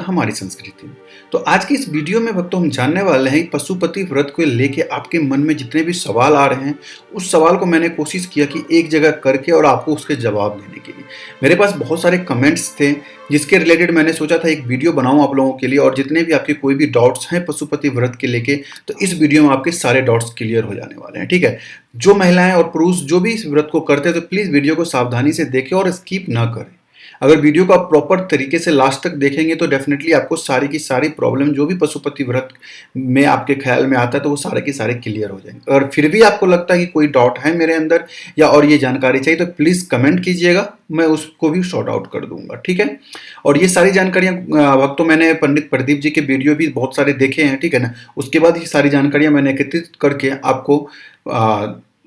हमारी संस्कृति में। तो आज की इस वीडियो में भक्तों हम जानने वाले हैं पशुपति व्रत को लेके आपके मन में जितने भी सवाल आ रहे हैं, उस सवाल को मैंने कोशिश किया कि एक जगह करके और आपको उसके जवाब देने के लिए। मेरे पास बहुत सारे कमेंट्स थे जिसके रिलेटेड मैंने सोचा था एक वीडियो बनाऊं आप लोगों के लिए, और जितने भी आपके कोई भी डाउट्स हैं पशुपति व्रत के लेके, तो इस वीडियो में आपके सारे डाउट्स क्लियर हो जाने वाले हैं। ठीक है, जो महिलाएं और पुरुष जो भी इस व्रत को करते हैं तो प्लीज़ वीडियो को सावधानी से देखें और स्किप ना करें। अगर वीडियो को आप प्रॉपर तरीके से लास्ट तक देखेंगे तो डेफिनेटली आपको सारी की सारी प्रॉब्लम जो भी पशुपति व्रत में आपके ख्याल में आता है तो वो सारे के सारे क्लियर हो जाएंगे। अगर फिर भी आपको लगता है कि कोई डाउट है मेरे अंदर या और ये जानकारी चाहिए तो प्लीज़ कमेंट कीजिएगा, मैं उसको भी शॉर्ट आउट कर दूंगा। ठीक है, और ये सारी जानकारियां भक्तों मैंने पंडित प्रदीप जी के वीडियो भी बहुत सारे देखे हैं। ठीक है ना, उसके बाद ये सारी जानकारियां मैंने एकत्रित करके आपको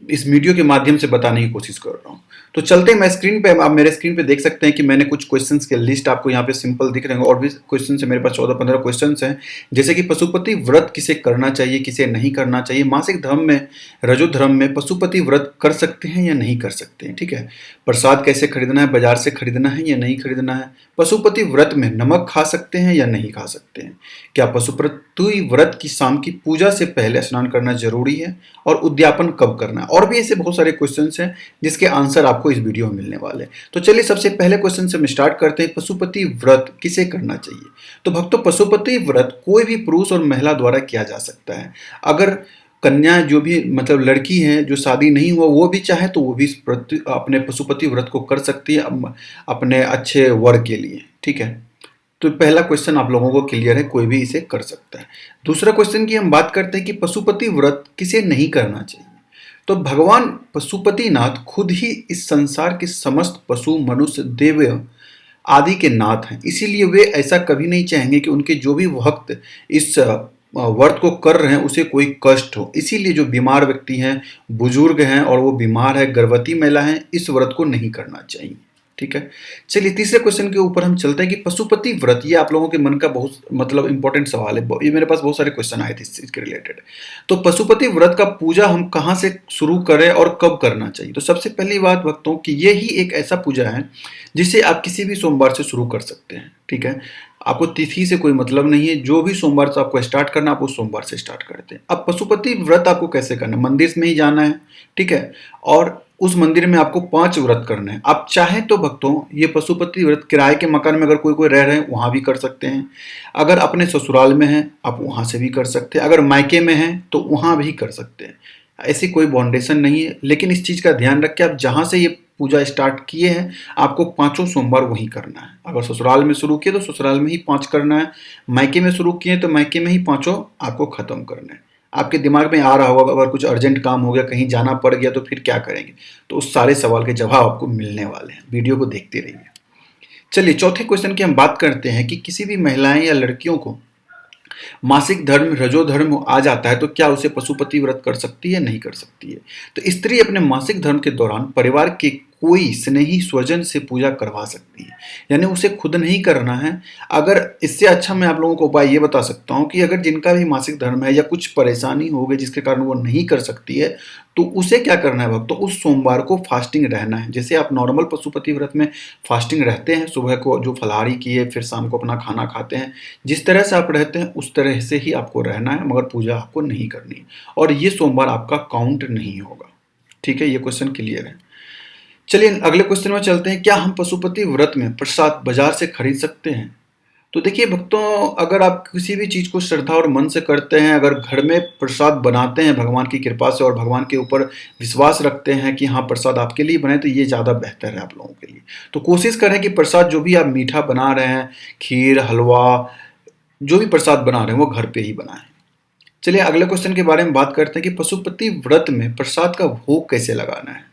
इस वीडियो के माध्यम से बताने की कोशिश कर रहा हूँ। तो चलते हैं, मैं स्क्रीन पे, आप मेरे स्क्रीन पे देख सकते हैं कि मैंने कुछ क्वेश्चंस के लिस्ट आपको यहाँ पे सिंपल दिख रहे हैं, और भी क्वेश्चन है मेरे पास 14-15 क्वेश्चंस हैं। जैसे कि पशुपति व्रत किसे करना चाहिए, किसे नहीं करना चाहिए, मासिक धर्म में, रजो धर्म में पशुपति व्रत कर सकते हैं या नहीं कर सकते हैं। ठीक है, प्रसाद कैसे खरीदना है, बाजार से खरीदना है या नहीं खरीदना है, पशुपति व्रत में नमक खा सकते हैं या नहीं खा सकते हैं, क्या पशुपति व्रत की शाम की पूजा से पहले स्नान करना जरूरी है, और उद्यापन कब करना है, और भी ऐसे बहुत सारे क्वेश्चंस हैं जिसके आंसर आपको इस वीडियो में मिलने वाले हैं। तो चलिए सबसे पहले क्वेश्चन से हम स्टार्ट करते हैं, पशुपति व्रत किसे करना चाहिए। तो भक्तों, पशुपति व्रत कोई भी पुरुष और महिला द्वारा किया जा सकता है। अगर कन्या जो भी मतलब लड़की है जो शादी नहीं हुआ वो भी चाहे तो वो भी अपने पशुपति व्रत को कर सकती है अपने अच्छे वर के लिए। ठीक है, तो पहला क्वेश्चन आप लोगों को क्लियर है, कोई भी इसे कर सकता है। दूसरा क्वेश्चन की हम बात करते हैं कि पशुपति व्रत किसे नहीं करना चाहिए। तो भगवान पशुपतिनाथ खुद ही इस संसार के समस्त पशु, मनुष्य, देव आदि के नाथ हैं, इसीलिए वे ऐसा कभी नहीं चाहेंगे कि उनके जो भी भक्त इस व्रत को कर रहे हैं उसे कोई कष्ट हो। इसीलिए जो बीमार व्यक्ति हैं, बुजुर्ग हैं और वो बीमार है, गर्भवती महिला है, इस व्रत को नहीं करना चाहिए। ठीक है, चलिए तीसरे क्वेश्चन के ऊपर हम चलते हैं कि पशुपति व्रत, ये आप लोगों के मन का बहुत मतलब इंपॉर्टेंट सवाल है, ये मेरे पास बहुत सारे क्वेश्चन आए थे इस चीज के रिलेटेड। तो पशुपति व्रत का पूजा हम कहाँ से शुरू करें और कब करना चाहिए। तो सबसे पहली बात भक्तों कि ये ही एक ऐसा पूजा है जिसे आप किसी भी सोमवार से शुरू कर सकते हैं। ठीक है, आपको तिथि से कोई मतलब नहीं है, जो भी सोमवार से आपको स्टार्ट करना आप उस सोमवार से स्टार्ट करते हैं। अब पशुपति व्रत आपको कैसे करना है, मंदिर में ही जाना है। ठीक है, और उस मंदिर में आपको 5 व्रत करने हैं। आप चाहें तो भक्तों ये पशुपति व्रत किराए के मकान में अगर कोई रह रहे हैं वहाँ भी कर सकते हैं, अगर अपने ससुराल में हैं आप वहाँ से भी कर सकते हैं, अगर मायके में हैं तो वहाँ भी कर सकते हैं, ऐसी कोई बाउंडेशन नहीं है। लेकिन इस चीज़ का ध्यान रखें, आप जहाँ से ये पूजा स्टार्ट किए हैं आपको 5 सोमवार वहीं करना है। अगर ससुराल में शुरू किए तो ससुराल में ही 5 करना है, मायके में शुरू किए तो मायके में ही 5 आपको खत्म करना है। आपके दिमाग में आ रहा होगा अगर कुछ अर्जेंट काम हो गया, कहीं जाना पड़ गया तो फिर क्या करेंगे, तो उस सारे सवाल के जवाब आपको मिलने वाले हैं, वीडियो को देखते रहिए। चलिए चौथे क्वेश्चन की हम बात करते हैं कि किसी भी महिलाएं या लड़कियों को मासिक धर्म, रजो धर्म आ जाता है तो क्या उसे पशुपति व्रत कर सकती है, नहीं कर सकती है। तो स्त्री अपने मासिक धर्म के दौरान परिवार के कोई स्नेही स्वजन से पूजा करवा सकती है, यानी उसे खुद नहीं करना है। अगर इससे अच्छा मैं आप लोगों को उपाय ये बता सकता हूँ कि अगर जिनका भी मासिक धर्म है या कुछ परेशानी हो गई जिसके कारण वो नहीं कर सकती है तो उसे क्या करना है भक्त, तो उस सोमवार को फास्टिंग रहना है। जैसे आप नॉर्मल पशुपति व्रत में फास्टिंग रहते हैं, सुबह को जो फलाहारी किए फिर शाम को अपना खाना खाते हैं, जिस तरह से आप रहते हैं उस तरह से ही आपको रहना है, मगर पूजा आपको नहीं करनी है और ये सोमवार आपका काउंट नहीं होगा। ठीक है, ये क्वेश्चन क्लियर है। चलिए अगले क्वेश्चन में चलते हैं, क्या हम पशुपति व्रत में प्रसाद बाजार से खरीद सकते हैं। तो देखिए भक्तों, अगर आप किसी भी चीज़ को श्रद्धा और मन से करते हैं, अगर घर में प्रसाद बनाते हैं भगवान की कृपा से और भगवान के ऊपर विश्वास रखते हैं कि हाँ प्रसाद आपके लिए बने, तो ये ज़्यादा बेहतर है आप लोगों के लिए। तो कोशिश करें कि प्रसाद जो भी आप मीठा बना रहे हैं, खीर, हलवा, जो भी प्रसाद बना रहे हैं वो घर पे ही बनाएं। चलिए अगले क्वेश्चन के बारे में बात करते हैं कि पशुपति व्रत में प्रसाद का भोग कैसे लगाना है।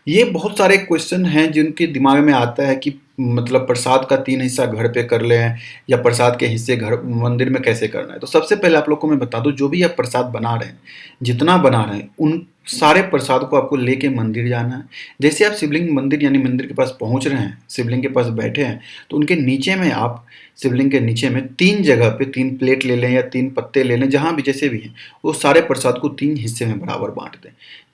ये बहुत सारे क्वेश्चन हैं जिनके दिमाग में आता है कि मतलब प्रसाद का 3 हिस्सा घर पे कर लें या प्रसाद के हिस्से घर मंदिर में कैसे करना है। तो सबसे पहले आप लोग को मैं बता दूं, जो भी आप प्रसाद बना रहे हैं, जितना बना रहे हैं, उन सारे प्रसाद को आपको लेके मंदिर जाना है। जैसे आप शिवलिंग मंदिर यानी मंदिर के पास पहुंच रहे हैं, शिवलिंग के पास बैठे हैं, तो उनके नीचे में आप शिवलिंग के नीचे में 3 जगह पे 3 प्लेट ले लें या 3 पत्ते ले लें, जहाँ भी जैसे भी हैं, वो सारे प्रसाद को 3 हिस्से में बराबर बांट दें।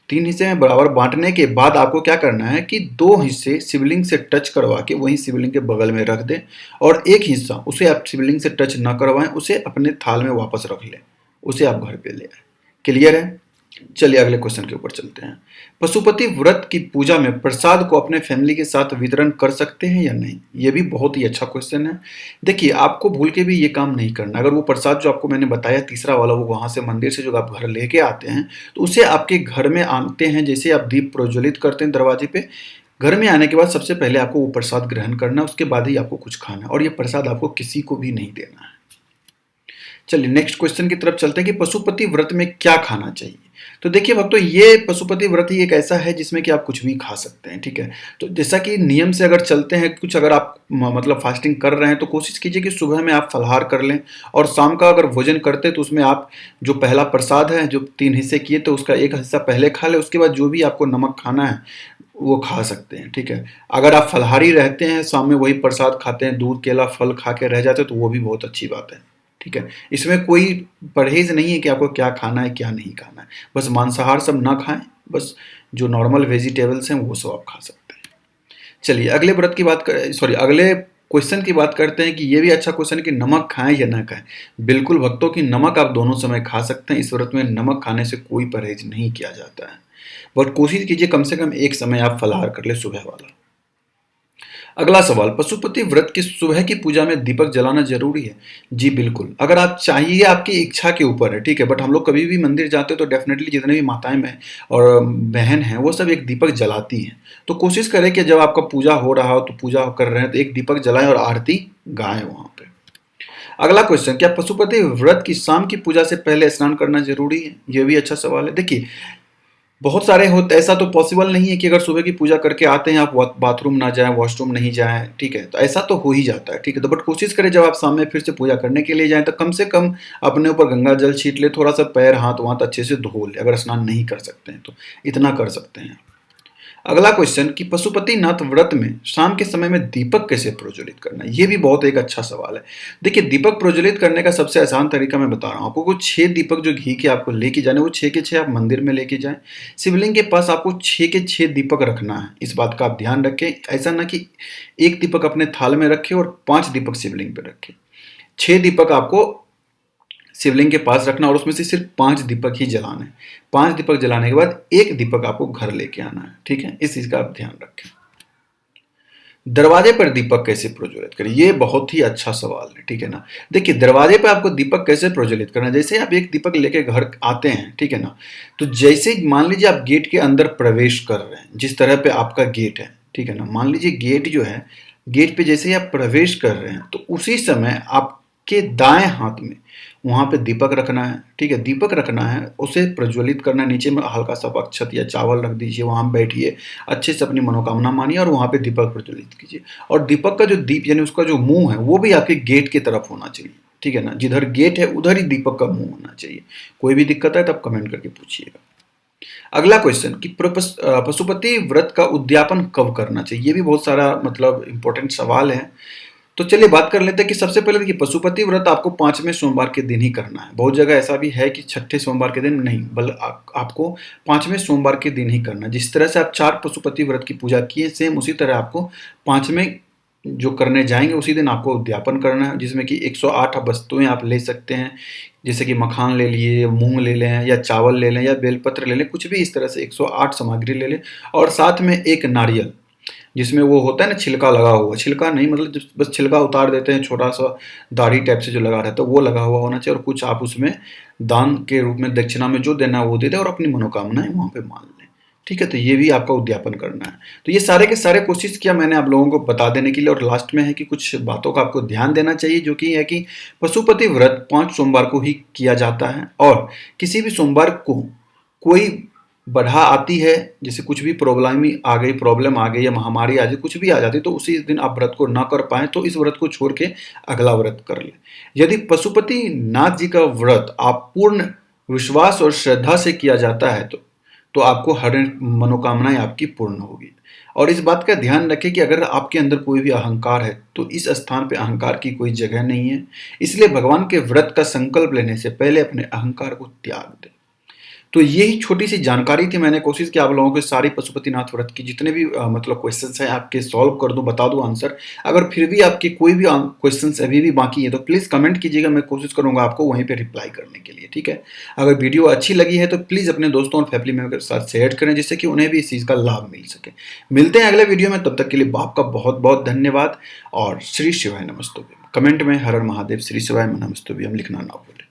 3 हिस्से में बराबर बांटने के बाद आपको क्या करना है कि 2 हिस्से शिवलिंग से टच करवा के वहीं शिवलिंग के बगल में रख दें, और एक हिस्सा उसे आप शिवलिंग से टच ना करवाएं, उसे अपने थाल में वापस रख लें, उसे आप घर पे ले आए। क्लियर है? चलिए अगले क्वेश्चन के ऊपर चलते हैं। पशुपति व्रत की पूजा में प्रसाद को अपने फैमिली के साथ वितरण कर सकते हैं या नहीं? ये भी बहुत ही अच्छा क्वेश्चन है। देखिए, आपको भूल के भी ये काम नहीं करना। अगर वो प्रसाद जो आपको मैंने बताया तीसरा वाला, वो वहाँ से मंदिर से जो आप घर लेके आते हैं, तो उसे आपके घर में आते हैं, जैसे आप दीप प्रज्वलित करते हैं दरवाजे पे, घर में आने के बाद सबसे पहले आपको वो प्रसाद ग्रहण करना है, उसके बाद ही आपको कुछ खाना है, और ये प्रसाद आपको किसी को भी नहीं देना है। चलिए नेक्स्ट क्वेश्चन की तरफ चलते हैं कि पशुपति व्रत में क्या खाना चाहिए। तो देखिए भक्तों, ये पशुपति व्रत ही एक ऐसा है जिसमें कि आप कुछ भी खा सकते हैं, ठीक है। तो जैसा कि नियम से अगर चलते हैं, कुछ अगर आप मतलब फास्टिंग कर रहे हैं, तो कोशिश कीजिए कि सुबह में आप फलाहार कर लें, और शाम का अगर भोजन करते हैं तो उसमें आप जो पहला प्रसाद है, जो 3 हिस्से किए, तो उसका एक हिस्सा पहले खा लें, उसके बाद जो भी आपको नमक खाना है वो खा सकते हैं, ठीक है। अगर आप फलाहारी रहते हैं, शाम में वही प्रसाद खाते हैं, दूध केला फल खा के रह जाते हैं, तो वो भी बहुत अच्छी बात है, ठीक है। इसमें कोई परहेज नहीं है कि आपको क्या खाना है क्या नहीं खाना है, बस मांसाहार सब ना खाएं, बस जो नॉर्मल वेजिटेबल्स हैं वो सब आप खा सकते हैं। चलिए अगले व्रत की बात कर सॉरी अगले क्वेश्चन की बात करते हैं कि ये भी अच्छा क्वेश्चन है कि नमक खाएं या ना खाएं। बिल्कुल भक्तों, की नमक आप दोनों समय खा सकते हैं। इस व्रत में नमक खाने से कोई परहेज नहीं किया जाता है, बट कोशिश कीजिए कम से कम एक समय आप फलाहार कर ले, सुबह वाला। अगला सवाल, पशुपति व्रत की सुबह की पूजा में दीपक जलाना जरूरी है? जी बिल्कुल, अगर आप चाहिए, आपकी इच्छा के ऊपर है, ठीक है। बट हम लोग कभी भी मंदिर जाते हैं तो डेफिनेटली जितने भी माताएं में और बहन हैं वो सब एक दीपक जलाती हैं। तो कोशिश करें कि जब आपका पूजा हो रहा हो, तो पूजा कर रहे हैं तो एक दीपक जलाएं और आरती गाएं वहां पे। अगला क्वेश्चन, क्या पशुपति व्रत की शाम की पूजा से पहले स्नान करना जरूरी है? यह भी अच्छा सवाल है। देखिए, बहुत सारे होते, ऐसा तो पॉसिबल नहीं है कि अगर सुबह की पूजा करके आते हैं आप बाथरूम ना जाएं, वॉशरूम नहीं जाएं, ठीक है। तो ऐसा तो हो ही जाता है, ठीक है। तो बट कोशिश करें जब आप सामने फिर से पूजा करने के लिए जाएं तो कम से कम अपने ऊपर गंगा जल छीट ले, थोड़ा सा पैर हाथ वहां अच्छे से धो ले, अगर स्नान नहीं कर सकते हैं तो इतना कर सकते हैं। अगला क्वेश्चन कि पशुपतिनाथ व्रत में शाम के समय में दीपक कैसे प्रज्वलित करना है? ये भी बहुत एक अच्छा सवाल है। देखिए, दीपक प्रज्वलित करने का सबसे आसान तरीका मैं बता रहा हूँ आपको। कुछ 6 दीपक जो घी के आपको लेके जाने, वो 6 के 6 आप मंदिर में लेके जाएं। शिवलिंग के पास आपको 6 के 6 दीपक रखना है, इस बात का आप ध्यान रखें। ऐसा ना कि एक दीपक अपने थाल में रखे और 5 दीपक शिवलिंग पे रखे। 6 दीपक आपको शिवलिंग के पास रखना और उसमें से सिर्फ 5 दीपक ही जलाने हैं। 5 दीपक जलाने के बाद एक दीपक आपको घर लेके आना है, ठीक है। इस चीज का आप ध्यान रखें। दरवाजे पर दीपक कैसे प्रज्वलित करें? ये बहुत ही अच्छा सवाल है, ठीक है ना। देखिए, दरवाजे पर आपको दीपक कैसे प्रज्वलित करना है, जैसे आप एक दीपक लेके घर आते हैं, ठीक है ना। तो जैसे मान लीजिए आप गेट के अंदर प्रवेश कर रहे हैं, जिस तरह पे आपका गेट है, ठीक है ना। मान लीजिए गेट जो है, गेट पे जैसे ही आप प्रवेश कर रहे हैं तो उसी समय आपके दाएं हाथ में वहां पे दीपक रखना है, ठीक है। दीपक रखना है, उसे प्रज्वलित करना है। नीचे में हल्का सा अक्षत या चावल रख दीजिए, वहां बैठिए, अच्छे से अपनी मनोकामना मानिए और वहां पे दीपक प्रज्वलित कीजिए। और दीपक का जो दीप यानी उसका जो मुंह है वो भी आपके गेट की तरफ होना चाहिए, ठीक है ना। जिधर गेट है उधर ही दीपक का मुंह होना चाहिए। कोई भी दिक्कत है तो आप कमेंट करके पूछिएगा। अगला क्वेश्चन कि पशुपति व्रत का उद्यापन कब करना चाहिए? ये भी बहुत सारा मतलब इंपॉर्टेंट सवाल है। तो चलिए बात कर लेते हैं कि सबसे पहले देखिए, पशुपति व्रत आपको 5वें सोमवार के दिन ही करना है। बहुत जगह ऐसा भी है कि 6ठे सोमवार के दिन नहीं, आपको 5वें सोमवार के दिन ही करना है। जिस तरह से आप 4 पशुपति व्रत की पूजा किए, सेम उसी तरह आपको 5वें जो करने जाएंगे उसी दिन आपको उद्यापन करना है, जिसमें कि 108 वस्तुएं आप ले सकते हैं। जैसे कि मखान ले लिए, मूंग ले लें, या चावल ले लें, या बेलपत्र ले लें, कुछ भी इस तरह से 108 सामग्री ले लें। और साथ में एक नारियल, जिसमें वो होता है ना छिलका लगा हुआ, छिलका नहीं मतलब बस छिलका उतार देते हैं, छोटा सा दाढ़ी टाइप से जो लगा रहता है वो लगा हुआ होना चाहिए। और कुछ आप उसमें दान के रूप में दक्षिणा में जो देना है वो दे दें और अपनी मनोकामनाएं वहां पे मान लें, ठीक है। तो ये भी आपका उद्यापन करना है। तो ये सारे के सारे कोशिश किया मैंने आप लोगों को बता देने के लिए। और लास्ट में है कि कुछ बातों का आपको ध्यान देना चाहिए, जो कि है कि पशुपति व्रत 5 सोमवार को ही किया जाता है, और किसी भी सोमवार को कोई बढ़ा आती है, जैसे कुछ भी प्रॉब्लम आ गई या महामारी आ जाए, कुछ भी आ जाती, तो उसी दिन आप व्रत को ना कर पाए तो इस व्रत को छोड़ के अगला व्रत कर ले। यदि पशुपति नाथ जी का व्रत आप पूर्ण विश्वास और श्रद्धा से किया जाता है तो आपको हर मनोकामनाएं आपकी पूर्ण होगी। और इस बात का ध्यान रखें कि अगर आपके अंदर कोई भी अहंकार है तो इस स्थान पे अहंकार की कोई जगह नहीं है। इसलिए भगवान के व्रत का संकल्प लेने से पहले अपने अहंकार को त्याग दें। तो यही छोटी-सी जानकारी थी, मैंने कोशिश की आप लोगों के सारे पशुपतिनाथ व्रत की जितने भी मतलब क्वेश्चन्स हैं आपके सॉल्व कर दूँ, बता दूँ आंसर। अगर फिर भी आपके कोई भी क्वेश्चन्स अभी भी बाकी है तो प्लीज़ कमेंट कीजिएगा, मैं कोशिश करूँगा आपको वहीं पे रिप्लाई करने के लिए, ठीक है? अगर वीडियो अच्छी लगी है तो प्लीज़ अपने दोस्तों और फैमिली मेंबर के साथ शेयर करें जिससे कि उन्हें भी इस चीज़ का लाभ मिल सके। मिलते हैं अगले वीडियो में, तब तक के लिए आपका बहुत-बहुत धन्यवाद और श्री शिवाय नमस्तुभ्यम। कमेंट में हर हर महादेव, श्री शिवाय नमस्तुभ्यम लिखना ना भूलें।